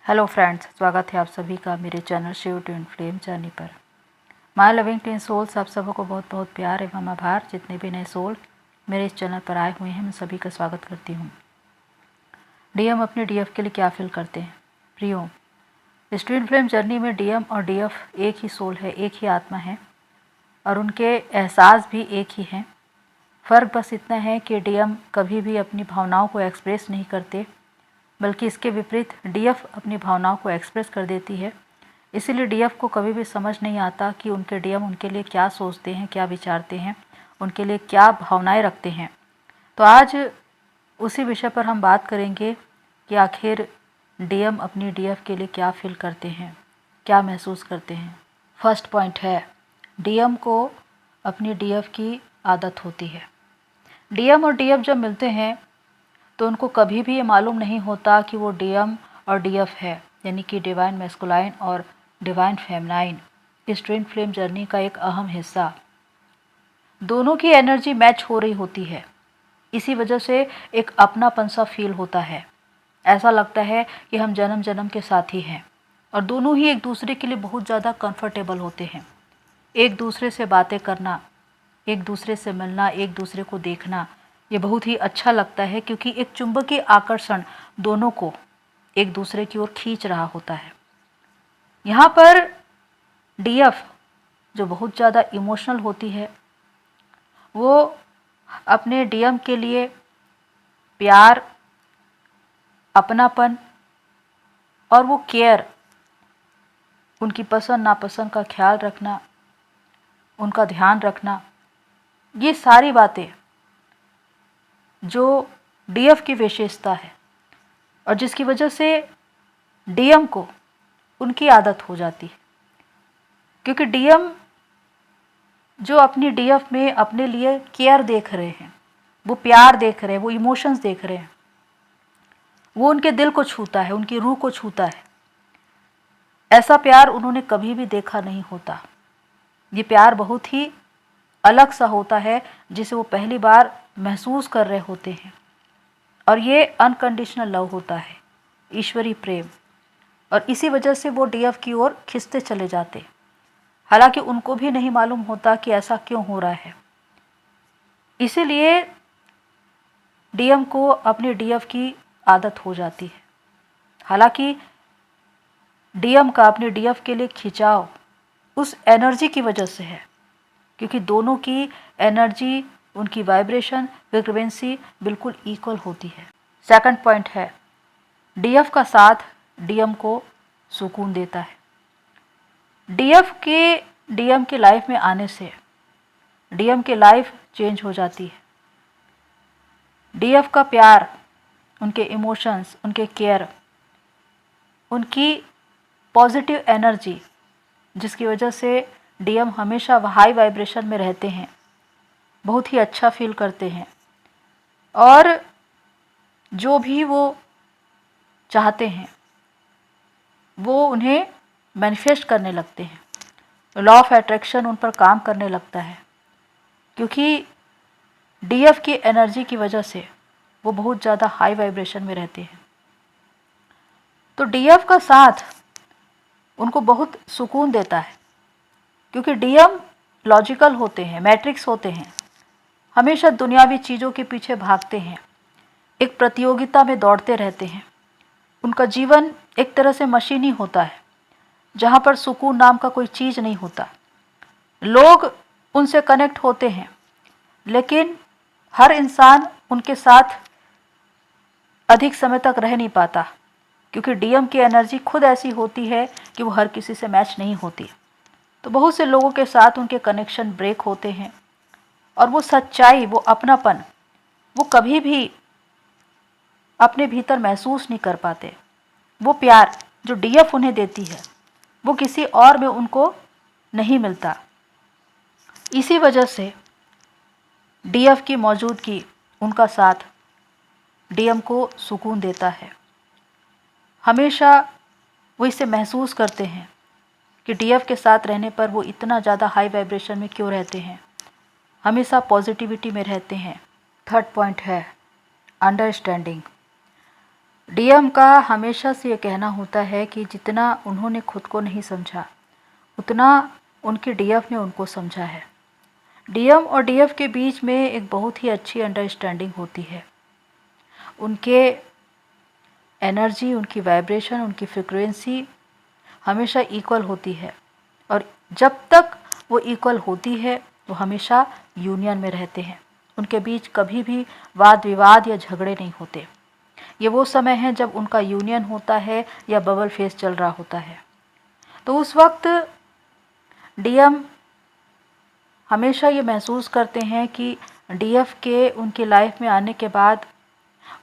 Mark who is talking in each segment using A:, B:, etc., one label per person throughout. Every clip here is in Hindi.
A: हेलो फ्रेंड्स, स्वागत है आप सभी का मेरे channel Shiv twin flame journey पर। माय लविंग ट्विन सोल्स, आप सबों को बहुत बहुत प्यार एवं आभार। जितने भी नए सोल मेरे इस चैनल पर आए हुए हैं, मैं सभी का स्वागत करती हूँ। डीएम अपने डीएफ के लिए क्या फील करते हैं? प्रियो, इस ट्विन फ्लेम जर्नी में डीएम और डीएफ एक ही सोल है, एक ही आत्मा है और उनके एहसास भी एक ही हैं। फ़र्क बस इतना है कि डीएम कभी भी अपनी भावनाओं को एक्सप्रेस नहीं करते, बल्कि इसके विपरीत डीएफ अपनी भावनाओं को एक्सप्रेस कर देती है। इसीलिए डीएफ को कभी भी समझ नहीं आता कि उनके डीएम उनके लिए क्या सोचते हैं, क्या विचारते हैं, उनके लिए क्या भावनाएं रखते हैं। तो आज उसी विषय पर हम बात करेंगे कि आखिर डीएम अपनी डीएफ के लिए क्या फील करते हैं, क्या महसूस करते हैं। फर्स्ट पॉइंट है, डीएम को अपनी डीएफ की आदत होती है। डीएम और डीएफ जब मिलते हैं तो उनको कभी भी ये मालूम नहीं होता कि वो डीएम और डीएफ है, यानी कि डिवाइन मैस्कुलाइन और डिवाइन फेमिनाइन, इस ट्विन फ्लेम जर्नी का एक अहम हिस्सा। दोनों की एनर्जी मैच हो रही होती है, इसी वजह से एक अपनापन सा फील होता है। ऐसा लगता है कि हम जन्म जन्म के साथी हैं और दोनों ही एक दूसरे के लिए बहुत ज़्यादा कंफर्टेबल होते हैं। एक दूसरे से बातें करना, एक दूसरे से मिलना, एक दूसरे को देखना, ये बहुत ही अच्छा लगता है, क्योंकि एक चुंबकीय आकर्षण दोनों को एक दूसरे की ओर खींच रहा होता है। यहाँ पर डीएफ जो बहुत ज़्यादा इमोशनल होती है, वो अपने डीएम के लिए प्यार, अपनापन और वो केयर, उनकी पसंद नापसंद का ख्याल रखना, उनका ध्यान रखना, ये सारी बातें जो डीएफ की विशेषता है और जिसकी वजह से डीएम को उनकी आदत हो जाती है। क्योंकि डीएम जो अपनी डीएफ में अपने लिए केयर देख रहे हैं, वो प्यार देख रहे हैं, वो इमोशंस देख रहे हैं, वो उनके दिल को छूता है, उनकी रूह को छूता है। ऐसा प्यार उन्होंने कभी भी देखा नहीं होता। ये प्यार बहुत ही अलग सा होता है, जिसे वो पहली बार महसूस कर रहे होते हैं। और ये अनकंडीशनल लव होता है, ईश्वरीय प्रेम, और इसी वजह से वो डीएफ की ओर खिंचते चले जाते, हालांकि उनको भी नहीं मालूम होता कि ऐसा क्यों हो रहा है। इसीलिए डीएम को अपने डीएफ की आदत हो जाती है। हालांकि डीएम का अपने डीएफ के लिए खिंचाव उस एनर्जी की वजह से है, क्योंकि दोनों की एनर्जी, उनकी वाइब्रेशन, फ्रीक्वेंसी बिल्कुल इक्वल होती है। सेकंड पॉइंट है, डीएफ का साथ डीएम को सुकून देता है। डीएफ के डीएम की लाइफ में आने से डीएम की लाइफ चेंज हो जाती है। डीएफ का प्यार, उनके इमोशंस, उनके केयर, उनकी पॉजिटिव एनर्जी, जिसकी वजह से डीएम हमेशा हाई वाइब्रेशन में रहते हैं, बहुत ही अच्छा फील करते हैं और जो भी वो चाहते हैं वो उन्हें मैनिफेस्ट करने लगते हैं। लॉ ऑफ अट्रैक्शन उन पर काम करने लगता है, क्योंकि डीएफ की एनर्जी की वजह से वो बहुत ज़्यादा हाई वाइब्रेशन में रहते हैं। तो डीएफ का साथ उनको बहुत सुकून देता है, क्योंकि डीएम लॉजिकल होते हैं, मैट्रिक्स होते हैं, हमेशा दुनियावी चीज़ों के पीछे भागते हैं, एक प्रतियोगिता में दौड़ते रहते हैं। उनका जीवन एक तरह से मशीनी होता है, जहाँ पर सुकून नाम का कोई चीज़ नहीं होता। लोग उनसे कनेक्ट होते हैं, लेकिन हर इंसान उनके साथ अधिक समय तक रह नहीं पाता, क्योंकि डीएम की एनर्जी खुद ऐसी होती है कि वो हर किसी से मैच नहीं होती। तो बहुत से लोगों के साथ उनके कनेक्शन ब्रेक होते हैं और वो सच्चाई, वो अपनापन, वो कभी भी अपने भीतर महसूस नहीं कर पाते। वो प्यार जो डीएफ उन्हें देती है, वो किसी और में उनको नहीं मिलता। इसी वजह से डीएफ की मौजूदगी, उनका साथ डीएम को सुकून देता है। हमेशा वो इसे महसूस करते हैं कि डीएफ के साथ रहने पर वो इतना ज़्यादा हाई वाइब्रेशन में क्यों रहते हैं, हमेशा पॉजिटिविटी में रहते हैं, थर्ड पॉइंट है अंडरस्टैंडिंग। डीएम का हमेशा से ये कहना होता है कि जितना उन्होंने खुद को नहीं समझा उतना उनके डीएफ ने उनको समझा है। डीएम और डीएफ के बीच में एक बहुत ही अच्छी अंडरस्टैंडिंग होती है। उनके एनर्जी, उनकी वाइब्रेशन, उनकी फ्रिक्वेंसी हमेशा इक्वल होती है और जब तक वो इक्वल होती है वो हमेशा यूनियन में रहते हैं। उनके बीच कभी भी वाद विवाद या झगड़े नहीं होते। ये वो समय है जब उनका यूनियन होता है या बबल फेस चल रहा होता है। तो उस वक्त डीएम हमेशा ये महसूस करते हैं कि डीएफ के उनकी लाइफ में आने के बाद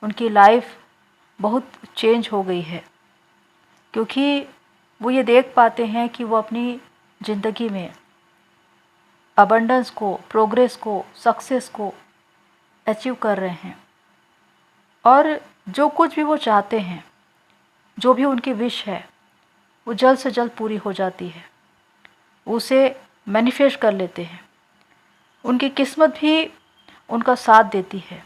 A: उनकी लाइफ बहुत चेंज हो गई है, क्योंकि वो ये देख पाते हैं कि वो अपनी ज़िंदगी में अबंडेंस को, प्रोग्रेस को, सक्सेस को अचीव कर रहे हैं और जो कुछ भी वो चाहते हैं, जो भी उनकी विश है, वो जल्द से जल्द पूरी हो जाती है। उसे मैनिफेस्ट कर लेते हैं। उनकी किस्मत भी उनका साथ देती है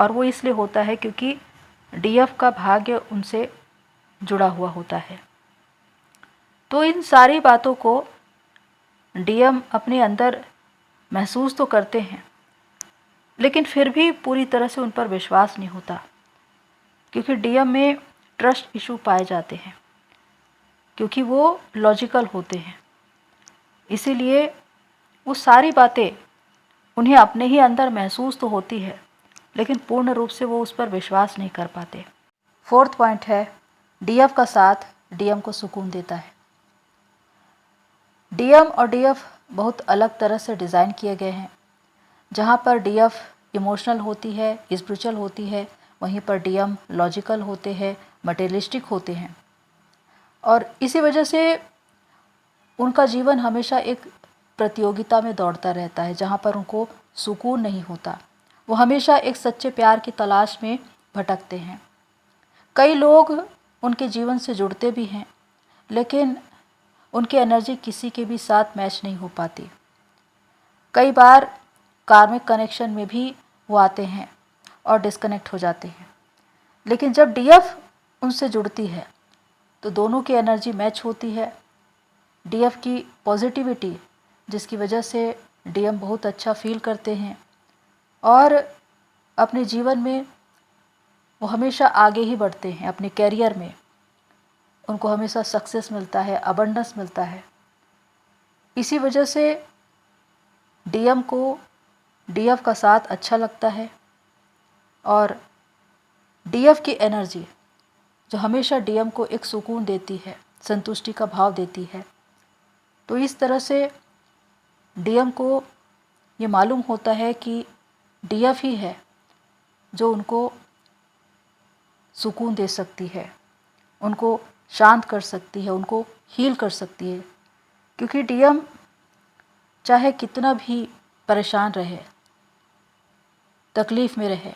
A: और वो इसलिए होता है क्योंकि डीएफ का भाग्य उनसे जुड़ा हुआ होता है। तो इन सारी बातों को डीएम अपने अंदर महसूस तो करते हैं, लेकिन फिर भी पूरी तरह से उन पर विश्वास नहीं होता, क्योंकि डीएम में ट्रस्ट इशू पाए जाते हैं, क्योंकि वो लॉजिकल होते हैं। इसीलिए वो सारी बातें उन्हें अपने ही अंदर महसूस तो होती है, लेकिन पूर्ण रूप से वो उस पर विश्वास नहीं कर पाते। फोर्थ पॉइंट है डीएफ का साथ डीएम को सुकून देता है। डीएम और डीएफ बहुत अलग तरह से डिज़ाइन किए गए हैं। जहाँ पर डीएफ इमोशनल होती है, स्पिरिचुअल होती है, वहीं पर डीएम लॉजिकल होते हैं, मटेरियलिस्टिक होते हैं। और इसी वजह से उनका जीवन हमेशा एक प्रतियोगिता में दौड़ता रहता है, जहाँ पर उनको सुकून नहीं होता। वो हमेशा एक सच्चे प्यार की तलाश में भटकते हैं। कई लोग उनके जीवन से जुड़ते भी हैं, लेकिन उनकी एनर्जी किसी के भी साथ मैच नहीं हो पाती। कई बार कार्मिक कनेक्शन में भी वो आते हैं और डिस्कनेक्ट हो जाते हैं, लेकिन जब डीएफ उनसे जुड़ती है तो दोनों की एनर्जी मैच होती है। डीएफ की पॉजिटिविटी, जिसकी वजह से डीएम बहुत अच्छा फील करते हैं और अपने जीवन में वो हमेशा आगे ही बढ़ते हैं। अपने कैरियर में उनको हमेशा सक्सेस मिलता है, अबंडेंस मिलता है। इसी वजह से डीएम को डीएफ का साथ अच्छा लगता है और डीएफ की एनर्जी जो हमेशा डीएम को एक सुकून देती है, संतुष्टि का भाव देती है। तो इस तरह से डीएम को ये मालूम होता है कि डीएफ ही है जो उनको सुकून दे सकती है, उनको शांत कर सकती है, उनको हील कर सकती है। क्योंकि डीएम चाहे कितना भी परेशान रहे, तकलीफ़ में रहे,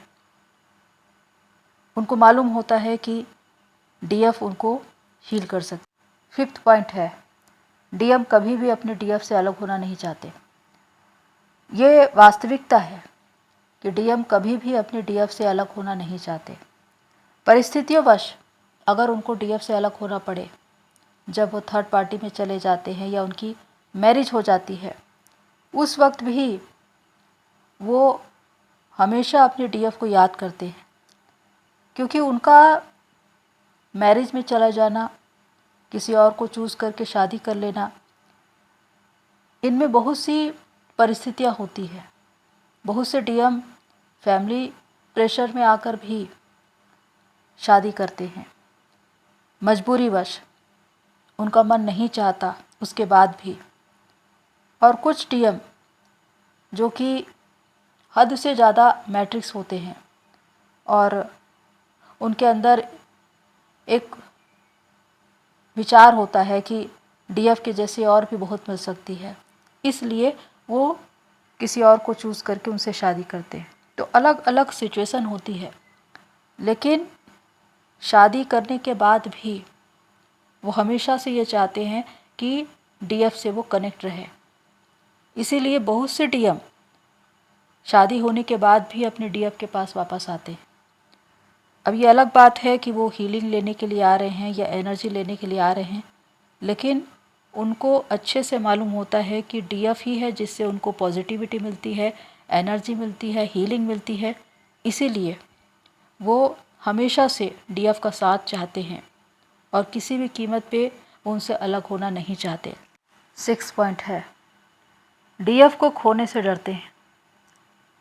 A: उनको मालूम होता है कि डीएफ उनको हील कर सकती। फिफ्थ पॉइंट है डीएम कभी भी अपने डीएफ से अलग होना नहीं चाहते। ये वास्तविकता है कि डीएम कभी भी अपने डीएफ से अलग होना नहीं चाहते। परिस्थितियोंवश अगर उनको डीएफ से अलग होना पड़े, जब वो थर्ड पार्टी में चले जाते हैं या उनकी मैरिज हो जाती है, उस वक्त भी वो हमेशा अपने डीएफ को याद करते हैं, क्योंकि उनका मैरिज में चला जाना, किसी और को चूज़ करके शादी कर लेना, इनमें बहुत सी परिस्थितियाँ होती हैं। बहुत से डीएम फैमिली प्रेशर में आकर भी शादी करते हैं, मजबूरीवश, उनका मन नहीं चाहता उसके बाद भी। और कुछ डीएम जो कि हद से ज़्यादा मैट्रिक्स होते हैं और उनके अंदर एक विचार होता है कि डीएफ के जैसे और भी बहुत मिल सकती है, इसलिए वो किसी और को चूज़ करके उनसे शादी करते हैं। तो अलग अलग सिचुएशन होती है, लेकिन शादी करने के बाद भी वो हमेशा से ये चाहते हैं कि डीएफ से वो कनेक्ट रहे। इसीलिए बहुत से डीएम शादी होने के बाद भी अपने डीएफ के पास वापस आते हैं। अब ये अलग बात है कि वो हीलिंग लेने के लिए आ रहे हैं या एनर्जी लेने के लिए आ रहे हैं, लेकिन उनको अच्छे से मालूम होता है कि डीएफ ही है जिससे उनको पॉजिटिविटी मिलती है, एनर्जी मिलती है, हीलिंग मिलती है। इसीलिए वो हमेशा से डीएफ का साथ चाहते हैं और किसी भी कीमत पे वो उनसे अलग होना नहीं चाहते। 6 पॉइंट है, डीएफ को खोने से डरते हैं।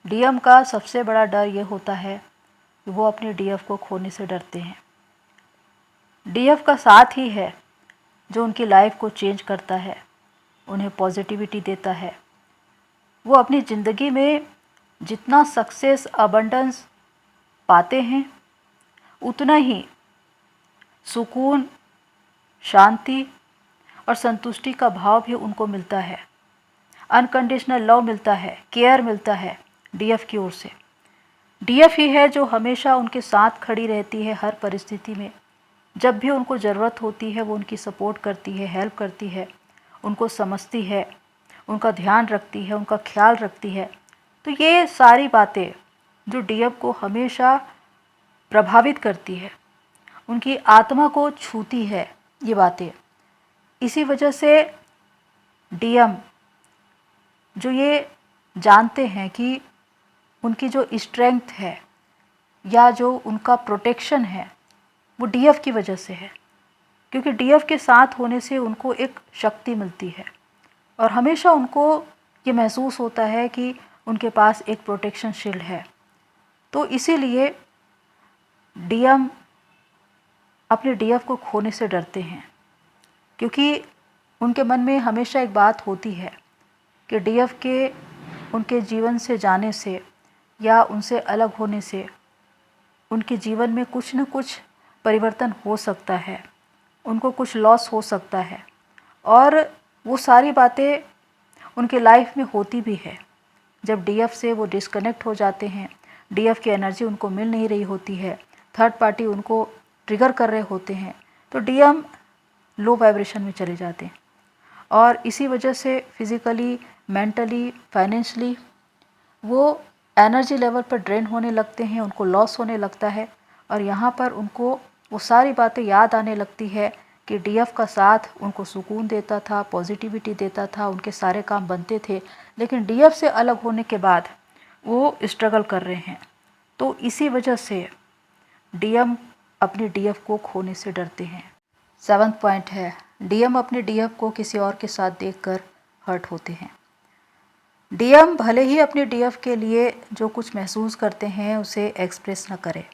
A: डीएम का सबसे बड़ा डर ये होता है कि वो अपने डीएफ को खोने से डरते हैं। डीएफ का साथ ही है जो उनकी लाइफ को चेंज करता है, उन्हें पॉजिटिविटी देता है। वो अपनी ज़िंदगी में जितना सक्सेस, अबंडेंस पाते हैं, उतना ही सुकून, शांति और संतुष्टि का भाव भी उनको मिलता है। अनकंडीशनल लव मिलता है, केयर मिलता है डीएफ की ओर से। डीएफ ही है जो हमेशा उनके साथ खड़ी रहती है हर परिस्थिति में। जब भी उनको ज़रूरत होती है वो उनकी सपोर्ट करती है, हेल्प करती है, उनको समझती है, उनका ध्यान रखती है, उनका ख्याल रखती है। तो ये सारी बातें जो डीएफ को हमेशा प्रभावित करती है, उनकी आत्मा को छूती है ये बातें। इसी वजह से डीएम जो ये जानते हैं कि उनकी जो स्ट्रेंथ है या जो उनका प्रोटेक्शन है वो डीएफ की वजह से है, क्योंकि डीएफ के साथ होने से उनको एक शक्ति मिलती है और हमेशा उनको ये महसूस होता है कि उनके पास एक प्रोटेक्शन शील्ड है। तो इसीलिए डीएम अपने डीएफ को खोने से डरते हैं, क्योंकि उनके मन में हमेशा एक बात होती है कि डीएफ के उनके जीवन से जाने से या उनसे अलग होने से उनके जीवन में कुछ न कुछ परिवर्तन हो सकता है, उनको कुछ लॉस हो सकता है। और वो सारी बातें उनके लाइफ में होती भी है। जब डीएफ से वो डिस्कनेक्ट हो जाते हैं, डीएफ की एनर्जी उनको मिल नहीं रही होती है, थर्ड पार्टी उनको ट्रिगर कर रहे होते हैं, तो डीएम लो वाइब्रेशन में चले जाते हैं और इसी वजह से फिज़िकली, मेंटली, फाइनेंशियली वो एनर्जी लेवल पर ड्रेन होने लगते हैं, उनको लॉस होने लगता है। और यहाँ पर उनको वो सारी बातें याद आने लगती है कि डीएफ का साथ उनको सुकून देता था, पॉजिटिविटी देता था, उनके सारे काम बनते थे, लेकिन डीएफ से अलग होने के बाद वो स्ट्रगल कर रहे हैं। तो इसी वजह से डीएम अपने डीएफ को खोने से डरते हैं। 7 पॉइंट है, डीएम अपने डीएफ को किसी और के साथ देखकर हर्ट होते हैं। डीएम भले ही अपने डीएफ के लिए जो कुछ महसूस करते हैं उसे एक्सप्रेस न करे,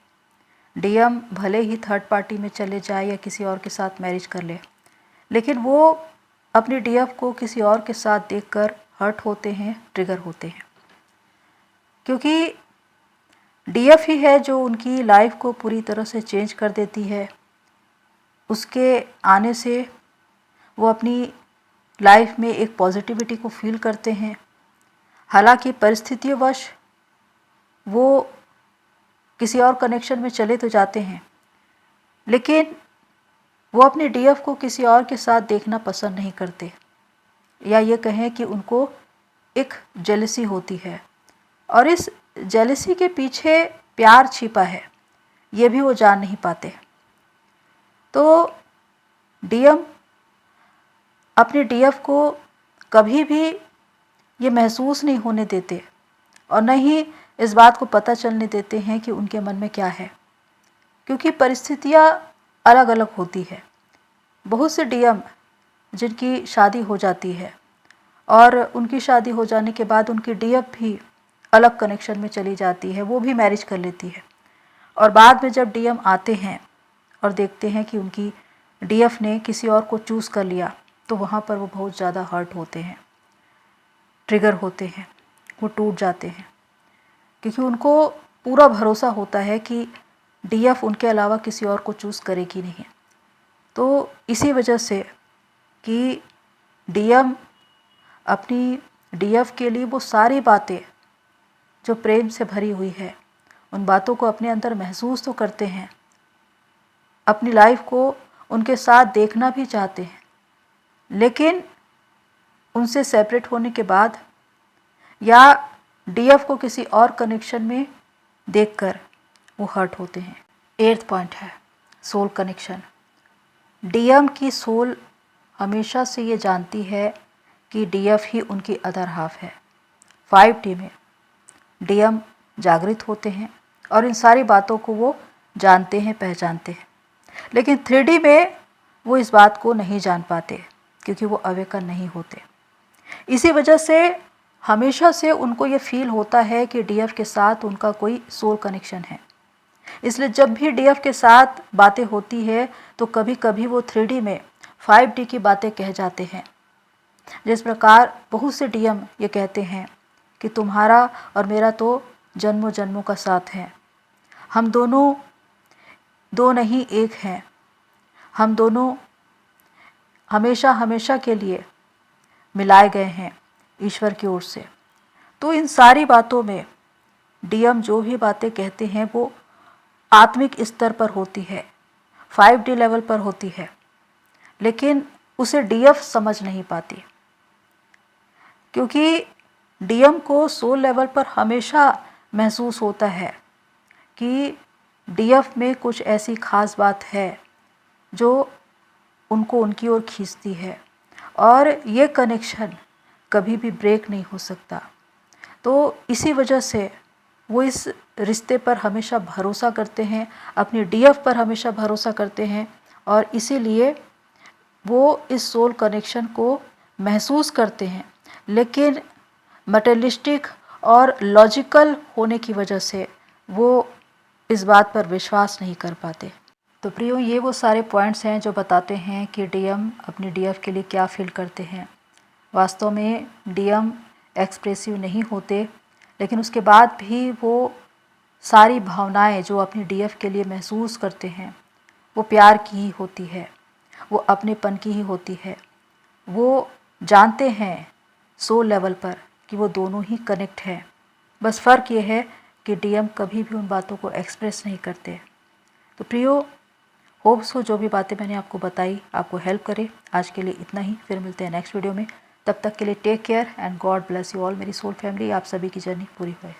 A: डीएम भले ही थर्ड पार्टी में चले जाए या किसी और के साथ मैरिज कर ले, लेकिन वो अपने डीएफ को किसी और के साथ देखकर हर्ट होते हैं, ट्रिगर होते हैं, क्योंकि डीएफ ही है जो उनकी लाइफ को पूरी तरह से चेंज कर देती है। उसके आने से वो अपनी लाइफ में एक पॉजिटिविटी को फील करते हैं। हालांकि परिस्थितियोंवश वो किसी और कनेक्शन में चले तो जाते हैं, लेकिन वो अपने डीएफ को किसी और के साथ देखना पसंद नहीं करते, या ये कहें कि उनको एक जेलसी होती है और इस जेलसी के पीछे प्यार छिपा है, ये भी वो जान नहीं पाते। तो डीएम अपने डीएफ को कभी भी ये महसूस नहीं होने देते और न ही इस बात को पता चलने देते हैं कि उनके मन में क्या है, क्योंकि परिस्थितियाँ अलग अलग होती है। बहुत से डीएम जिनकी शादी हो जाती है और उनकी शादी हो जाने के बाद उनकी डीएफ भी अलग कनेक्शन में चली जाती है, वो भी मैरिज कर लेती है, और बाद में जब डीएम आते हैं और देखते हैं कि उनकी डीएफ ने किसी और को चूज़ कर लिया, तो वहाँ पर वो बहुत ज़्यादा हर्ट होते हैं, ट्रिगर होते हैं, वो टूट जाते हैं, क्योंकि उनको पूरा भरोसा होता है कि डीएफ उनके अलावा किसी और को चूज़ करेगी नहीं। तो इसी वजह से कि डीएम अपनी डीएफ के लिए वो सारी बातें जो प्रेम से भरी हुई है, उन बातों को अपने अंदर महसूस तो करते हैं, अपनी लाइफ को उनके साथ देखना भी चाहते हैं, लेकिन उनसे सेपरेट होने के बाद या डीएफ को किसी और कनेक्शन में देखकर वो हर्ट होते हैं। 8th पॉइंट है सोल कनेक्शन। डीएम की सोल हमेशा से ये जानती है कि डीएफ ही उनकी अदर हाफ है। 5D में डीएम जागृत होते हैं और इन सारी बातों को वो जानते हैं, पहचानते हैं, लेकिन 3D में वो इस बात को नहीं जान पाते क्योंकि वो अवेकन नहीं होते। इसी वजह से हमेशा से उनको ये फील होता है कि डीएफ के साथ उनका कोई सोल कनेक्शन है। इसलिए जब भी डीएफ के साथ बातें होती है तो कभी कभी वो 3D में 5D की बातें कह जाते हैं। जिस प्रकार बहुत से डीएम ये कहते हैं कि तुम्हारा और मेरा तो जन्मों जन्मों का साथ है, हम दोनों दो नहीं एक हैं, हम दोनों हमेशा हमेशा के लिए मिलाए गए हैं ईश्वर की ओर से। तो इन सारी बातों में डीएम जो भी बातें कहते हैं वो आत्मिक स्तर पर होती है, 5D लेवल पर होती है, लेकिन उसे डीएफ समझ नहीं पाती क्योंकि डीएम को सोल लेवल पर हमेशा महसूस होता है कि डीएफ में कुछ ऐसी खास बात है जो उनको उनकी ओर खींचती है और ये कनेक्शन कभी भी ब्रेक नहीं हो सकता। तो इसी वजह से वो इस रिश्ते पर हमेशा भरोसा करते हैं, अपनी डीएफ पर हमेशा भरोसा करते हैं और इसीलिए वो इस सोल कनेक्शन को महसूस करते हैं, लेकिन मटेरियलिस्टिक और लॉजिकल होने की वजह से वो इस बात पर विश्वास नहीं कर पाते। तो प्रियो, ये वो सारे पॉइंट्स हैं जो बताते हैं कि डीएम अपनी डीएफ के लिए क्या फील करते हैं। वास्तव में डीएम एक्सप्रेसिव नहीं होते, लेकिन उसके बाद भी वो सारी भावनाएं जो अपनी डीएफ के लिए महसूस करते हैं वो प्यार की ही होती है, वो अपनेपन की ही होती है। वो जानते हैं सोल लेवल पर कि वो दोनों ही कनेक्ट हैं। बस फ़र्क ये है कि डीएम कभी भी उन बातों को एक्सप्रेस नहीं करते। तो प्रियो, होप्स हो जो भी बातें मैंने आपको बताई आपको हेल्प करे। आज के लिए इतना ही, फिर मिलते हैं नेक्स्ट वीडियो में। तब तक के लिए take care and God bless you all. मेरी सोल फैमिली, आप सभी की जर्नी पूरी होए।